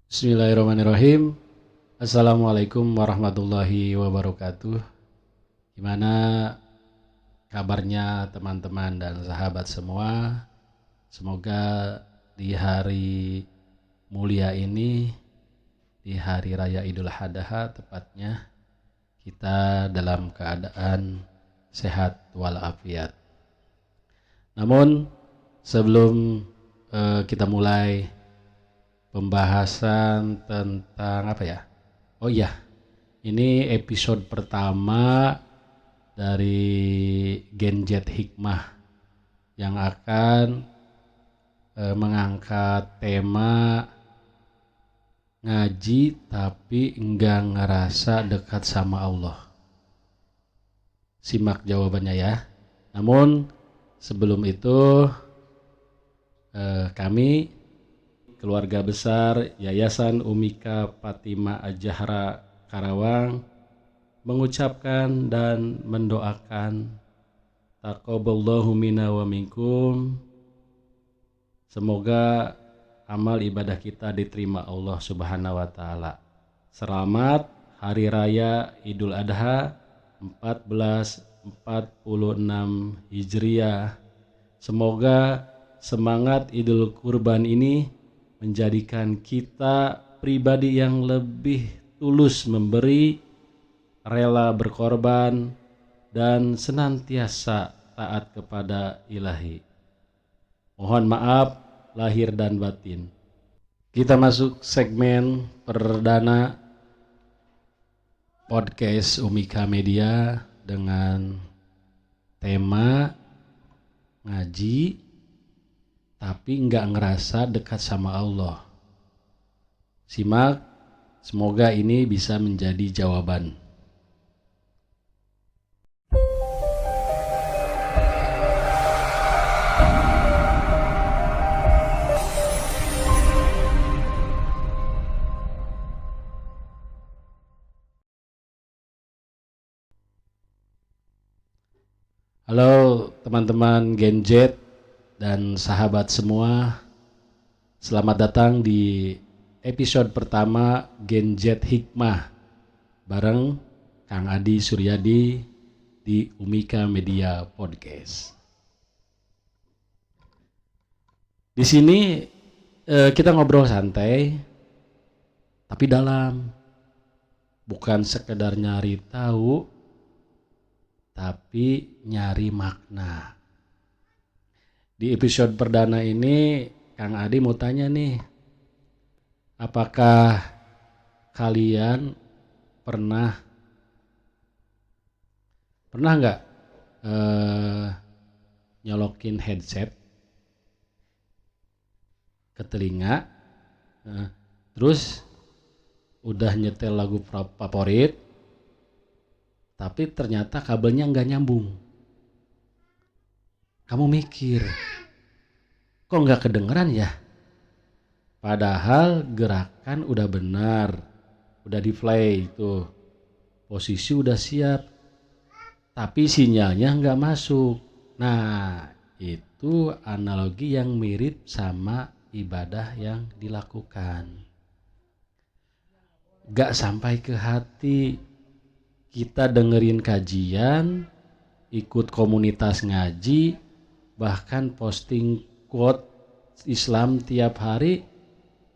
Bismillahirrahmanirrahim. Assalamualaikum warahmatullahi wabarakatuh. Gimana kabarnya teman-teman dan sahabat semua? Semoga di hari mulia ini, di hari raya Idul Adha tepatnya, kita dalam keadaan sehat walafiat. Namun sebelum kita mulai pembahasan tentang apa ya? Oh iya, ini episode pertama dari Genjet Hikmah yang akan mengangkat tema ngaji tapi enggak ngerasa dekat sama Allah. Simak jawabannya ya. Namun sebelum itu kami keluarga besar Yayasan Umika Fatimah Az-Zahra Karawang mengucapkan dan mendoakan taqabbalallahu minna wa minkum. Semoga amal ibadah kita diterima Allah Subhanahu wa taala. Selamat Hari Raya Idul Adha 1446 Hijriah. Semoga semangat Idul Kurban ini menjadikan kita pribadi yang lebih tulus memberi, rela berkorban, dan senantiasa taat kepada Ilahi. Mohon maaf lahir dan batin. Kita masuk segmen perdana podcast Umika Media dengan tema ngaji tapi nggak ngerasa dekat sama Allah. Simak, semoga ini bisa menjadi jawaban. Halo teman-teman Genjet dan sahabat semua, selamat datang di episode pertama Genjet Hikmah bareng Kang Adi Suryadi di Umika Media Podcast. Di sini kita ngobrol santai tapi dalam, bukan sekedar nyari tahu tapi nyari makna. Di episode perdana ini, Kang Adi mau tanya nih, apakah kalian pernah nggak nyolokin headset ke telinga, terus udah nyetel lagu favorit, tapi ternyata kabelnya nggak nyambung. Kamu mikir, kok nggak kedengeran ya? Padahal gerakan udah benar, udah di play itu, posisi udah siap, tapi sinyalnya nggak masuk. Nah, itu analogi yang mirip sama ibadah yang dilakukan. Nggak sampai ke hati, kita dengerin kajian, ikut komunitas ngaji, bahkan posting quote Islam tiap hari,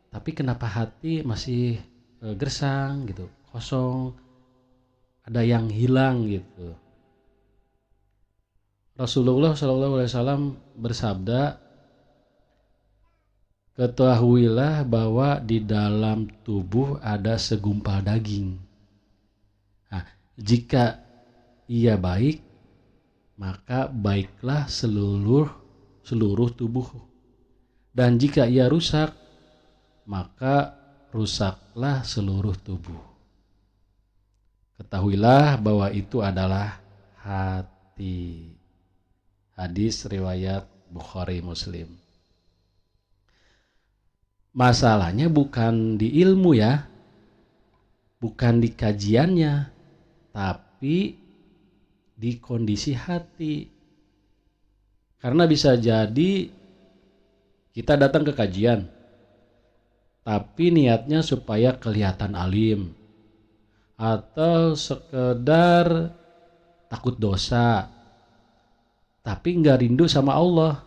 tapi kenapa hati masih gersang gitu, kosong, ada yang hilang gitu. Rasulullah SAW bersabda, ketahuilah bahwa di dalam tubuh ada segumpal daging. Nah, jika ia baik, maka baiklah seluruh tubuh. Dan jika ia rusak, maka rusaklah seluruh tubuh. Ketahuilah bahwa itu adalah hati. Hadis riwayat Bukhari Muslim. Masalahnya bukan di ilmu ya, bukan di kajiannya, tapi di kondisi hati. Karena bisa jadi kita datang ke kajian, tapi niatnya supaya kelihatan alim, atau sekedar takut dosa, tapi nggak rindu sama Allah.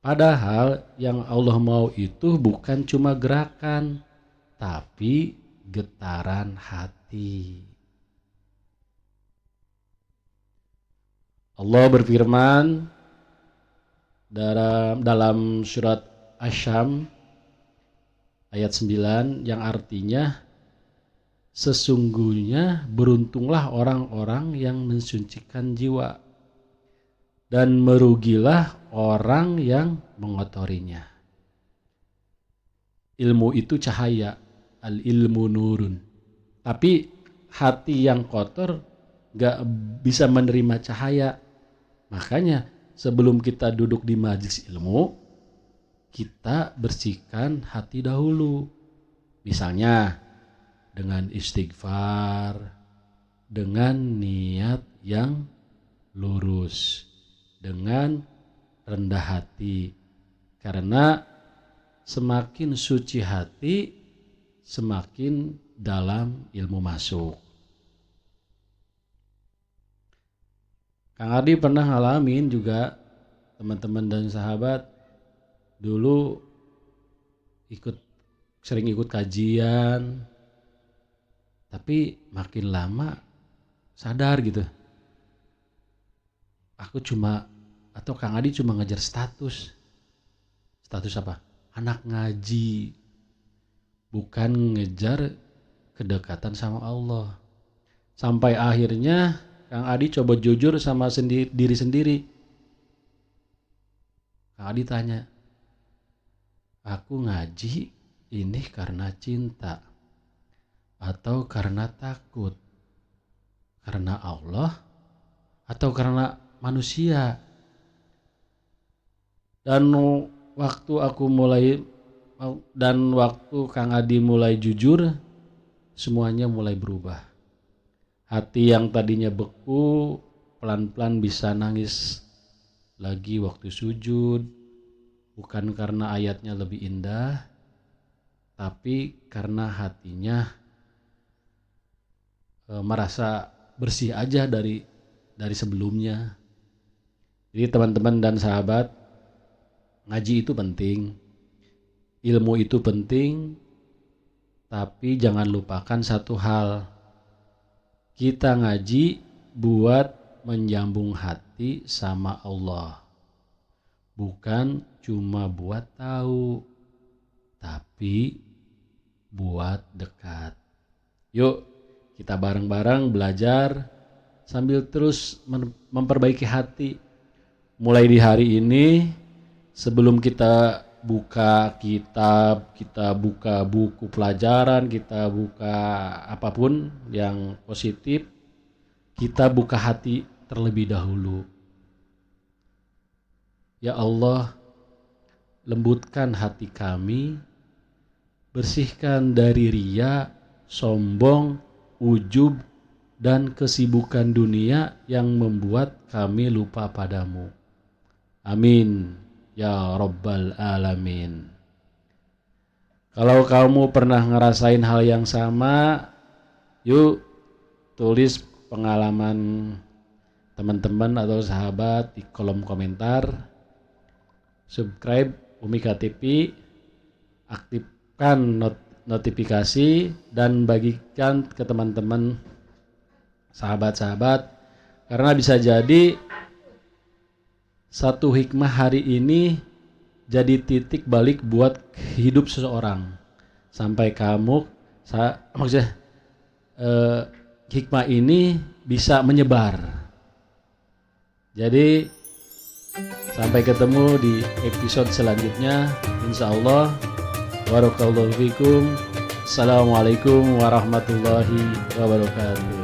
Padahal yang Allah mau itu bukan cuma gerakan, tapi getaran hati. Allah berfirman dalam surat Asy-Syams ayat 9 yang artinya, sesungguhnya beruntunglah orang-orang yang mensucikan jiwa dan merugilah orang yang mengotorinya. Ilmu itu cahaya, al-ilmu nurun. Tapi hati yang kotor gak bisa menerima cahaya. Makanya sebelum kita duduk di majelis ilmu, kita bersihkan hati dahulu. Misalnya dengan istighfar, dengan niat yang lurus, dengan rendah hati. Karena semakin suci hati, semakin dalam ilmu masuk. Kang Ardi pernah ngalamin juga, teman-teman dan sahabat, dulu sering ikut kajian, tapi makin lama sadar gitu, Kang Adi cuma ngejar status apa? Anak ngaji, bukan ngejar kedekatan sama Allah. Sampai akhirnya Kang Adi coba jujur sama diri sendiri. Kang Adi tanya, aku ngaji ini karena cinta atau karena takut? Karena Allah atau karena manusia? Dan waktu Kang Adi mulai jujur, semuanya mulai berubah. Hati yang tadinya beku pelan-pelan bisa nangis lagi waktu sujud, bukan karena ayatnya lebih indah, tapi karena hatinya merasa bersih aja dari sebelumnya. Jadi teman-teman dan sahabat, ngaji itu penting, ilmu itu penting, tapi jangan lupakan satu hal. Kita ngaji buat menyambung hati sama Allah, bukan cuma buat tahu, tapi buat dekat. Yuk kita bareng-bareng belajar sambil terus memperbaiki hati. Mulai di hari ini, sebelum kita buka kitab, kita buka buku pelajaran, kita buka apapun yang positif, kita buka hati terlebih dahulu. Ya Allah, lembutkan hati kami, bersihkan dari riya, sombong, ujub, dan kesibukan dunia yang membuat kami lupa padamu. Amin ya Rabbal Alamin. Kalau kamu pernah ngerasain hal yang sama, yuk tulis pengalaman teman-teman atau sahabat di kolom komentar. Subscribe Umika TV, aktifkan notifikasi, dan bagikan ke teman-teman sahabat-sahabat, karena bisa jadi satu hikmah hari ini jadi titik balik buat hidup seseorang, sampai hikmah ini bisa menyebar. Jadi sampai ketemu di episode selanjutnya, insyaallah. Barakallahu fikum. Assalamualaikum warahmatullahi wabarakatuh.